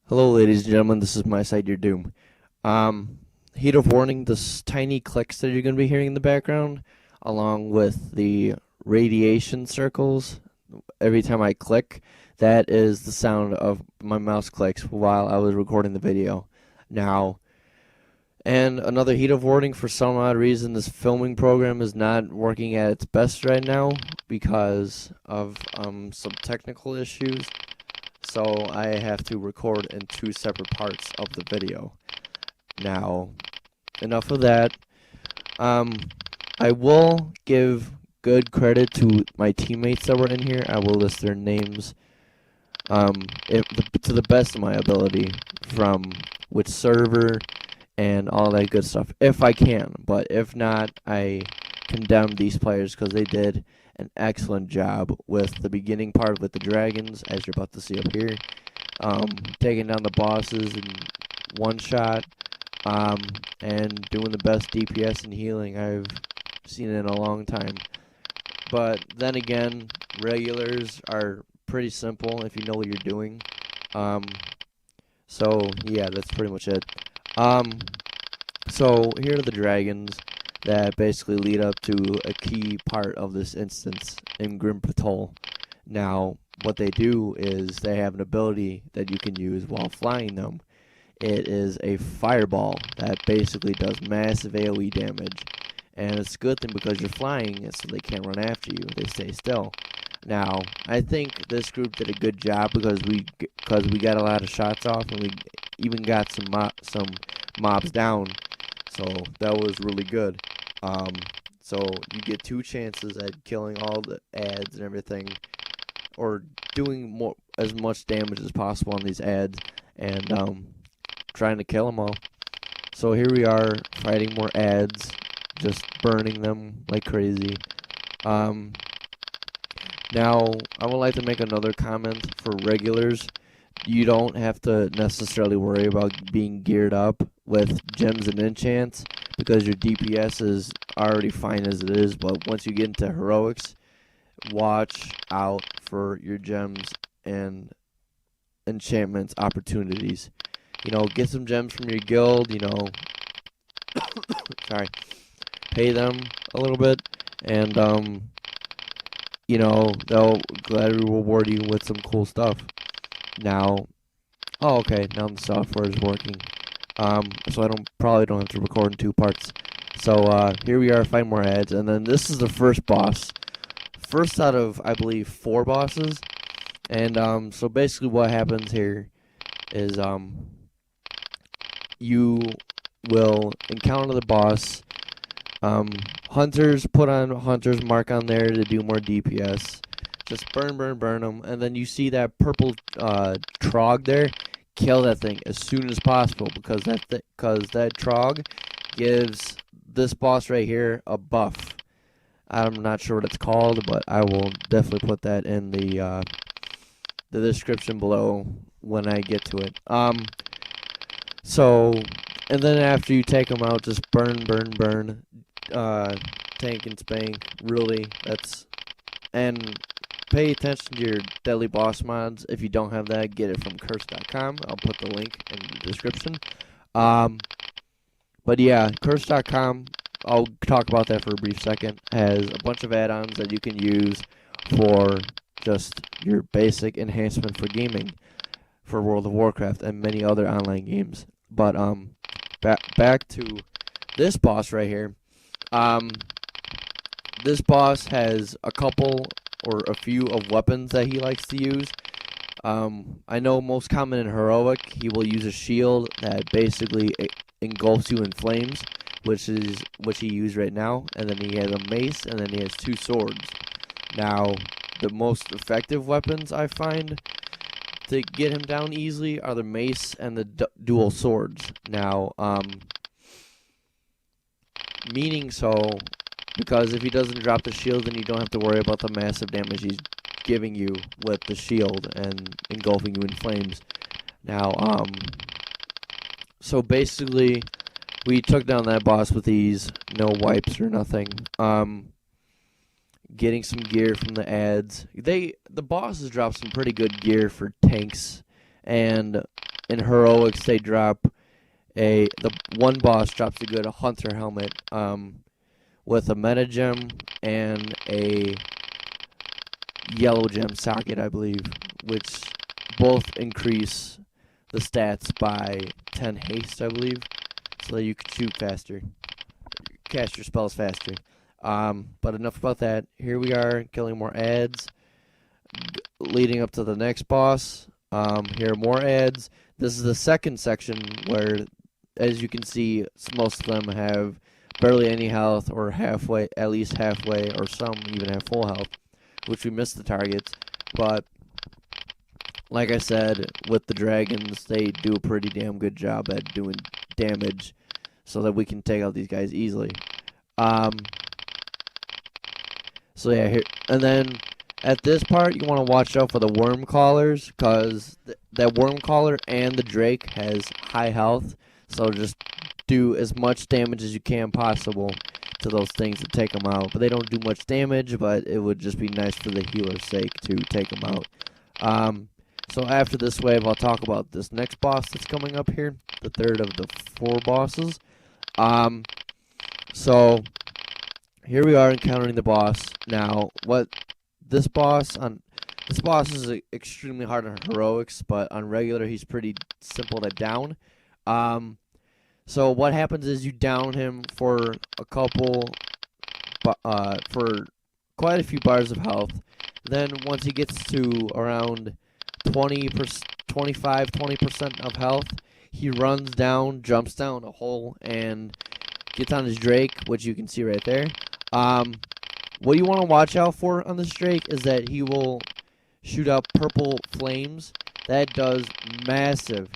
Hello, ladies and gentlemen. This is my side, your doom. Heat of warning: this tiny clicks that you're going to be hearing in the background, along with the radiation circles. Every time I click, that is the sound of my mouse clicks while I was recording the video. Now, and another heat of warning: for some odd reason, this filming program is not working at its best right now because of some technical issues. So I have to record in two separate parts of the video. Now, enough of that. I will give good credit to my teammates that were in here. I will list their names to the best of my ability, from which server and all that good stuff, if I can. But if not, I condemn these players because they did an excellent job with the beginning part with the dragons, as you're about to see up here, taking down the bosses in one shot, and doing the best DPS and healing I've seen in a long time. But then again, regulars are pretty simple if you know what you're doing. So yeah, that's pretty much it. So here are the dragons that basically lead up to a key part of this instance in Grim Batol. Now, what they do is they have an ability that you can use while flying them. It is a fireball that basically does massive AoE damage. And it's a good thing because you're flying, so they can't run after you. They stay still. Now, I think this group did a good job because we got a lot of shots off, and we even got some mobs down. So that was really good. So you get two chances at killing all the ads and everything, or doing as much damage as possible on these ads, and trying to kill them all. So here we are fighting more ads, just burning them like crazy. Now, I would like to make another comment for regulars. You don't have to necessarily worry about being geared up with gems and enchants because your DPS is already fine as it is, but once you get into heroics, watch out for your gems and enchantments opportunities. Get some gems from your guild, sorry, pay them a little bit, and they'll gladly reward you with some cool stuff. Now, okay, now the software is working. So I probably don't have to record in two parts. So here we are fighting more ads, and then this is the first boss. First out of, I believe, 4 bosses. And so basically what happens here is you will encounter the boss. Hunters, put on Hunter's mark on there to do more DPS. Just burn them, and then you see that purple Throg there. Kill that thing as soon as possible because that Throg gives this boss right here a buff. I'm not sure what it's called, but I will definitely put that in the description below when I get to it. So, and then after you take them out, just burn, tank and spank. Really, and pay attention to your deadly boss mods. If you don't have that, get it from curse.com. I'll put the link in the description. But yeah, curse.com, I'll talk about that for a brief second, has a bunch of add-ons that you can use for just your basic enhancement for gaming for World of Warcraft and many other online games. But back to this boss right here. This boss has a couple or a few of weapons that he likes to use. I know most common in heroic, he will use a shield that basically engulfs you in flames, which he used right now, and then he has a mace, and then he has 2 swords. Now, the most effective weapons I find to get him down easily are the mace and the dual swords. Now, meaning so, because if he doesn't drop the shield, then you don't have to worry about the massive damage he's giving you with the shield and engulfing you in flames. Now, so basically, we took down that boss with ease, no wipes or nothing. Getting some gear from the ads. The bosses drop some pretty good gear for tanks and in heroics they drop the one boss drops a good hunter helmet with a meta gem and a yellow gem socket, I believe, which both increase the stats by 10 haste, I believe, so that you can shoot faster, cast your spells faster. But enough about that. Here we are killing more ads, leading up to the next boss. Here are more ads. This is the second section where, as you can see, most of them have barely any health or halfway, at least halfway, or some even have full health, which we missed the targets. But like I said, with the dragons, they do a pretty damn good job at doing damage so that we can take out these guys easily. So yeah, here, and then at this part, you want to watch out for the worm callers, because that worm caller and the drake has high health, so just do as much damage as you can possible to those things to take them out. But they don't do much damage, but it would just be nice for the healer's sake to take them out. So after this wave, I'll talk about this next boss that's coming up here, the third of the 4 bosses. So here we are encountering the boss. Now, this boss is extremely hard on heroics, but on regular he's pretty simple to down. So what happens is you down him for for quite a few bars of health. Then once he gets to around 20% of health, he runs down, jumps down a hole, and gets on his drake, which you can see right there. What you want to watch out for on this drake is that he will shoot out purple flames. That does massive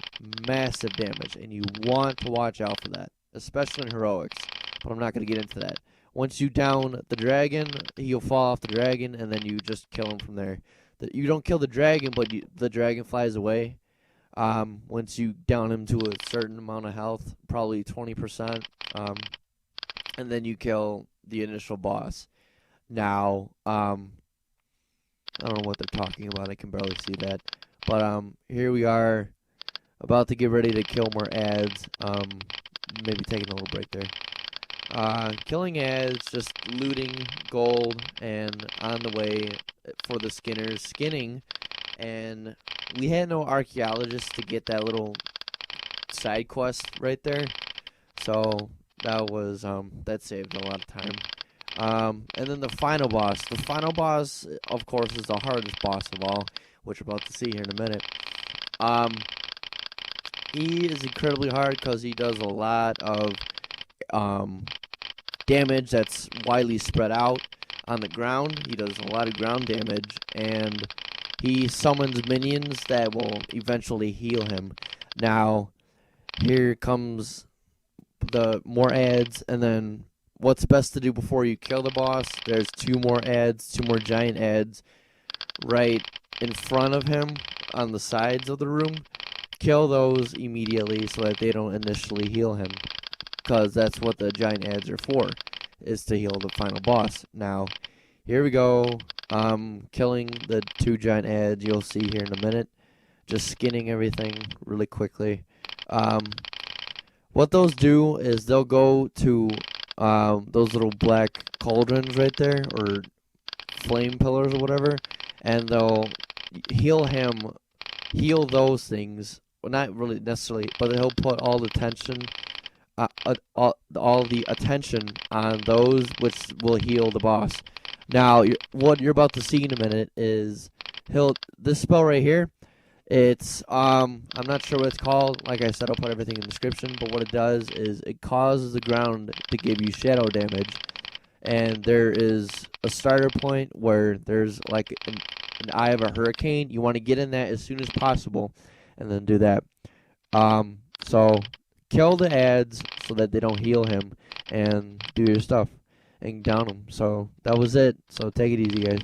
damage, and you want to watch out for that, especially in heroics, but I'm not going to get into that. Once you down the dragon, he'll fall off the dragon, and then you just kill him from there. You don't kill the dragon, but the dragon flies away. Once you down him to a certain amount of health, probably 20%, and then you kill the initial boss. Now, I don't know what they're talking about. I can barely see that. But here we are, about to get ready to kill more ads. Maybe taking a little break there. Killing ads, just looting gold, and on the way for the skinners, skinning. And we had no archaeologists to get that little side quest right there, so that was that saved a lot of time. And then the final boss. The final boss, of course, is the hardest boss of all, which we're about to see here in a minute. He is incredibly hard because he does a lot of damage that's widely spread out on the ground. He does a lot of ground damage, and he summons minions that will eventually heal him. Now, here comes the more ads, and then what's best to do before you kill the boss? There's 2 more ads, 2 more giant ads right in front of him on the sides of the room. Kill those immediately so that they don't initially heal him, because that's what the giant ads are for, is to heal the final boss. Now, here we go. Killing the 2 giant ads, you'll see here in a minute. Just skinning everything really quickly. What those do is they'll go to those little black cauldrons right there, or flame pillars or whatever, and they'll heal those things. Well, not really necessarily, but he'll put all the tension, all the attention on those, which will heal the boss. Now, what you're about to see in a minute is this spell right here. It's I'm not sure what it's called. Like I said, I'll put everything in the description. But what it does is it causes the ground to give you shadow damage, and there is a starter point where there's like an eye of a hurricane. You want to get in that as soon as possible, and then do that. So kill the ads so that they don't heal him, and do your stuff and down them. So that was it. So take it easy, guys.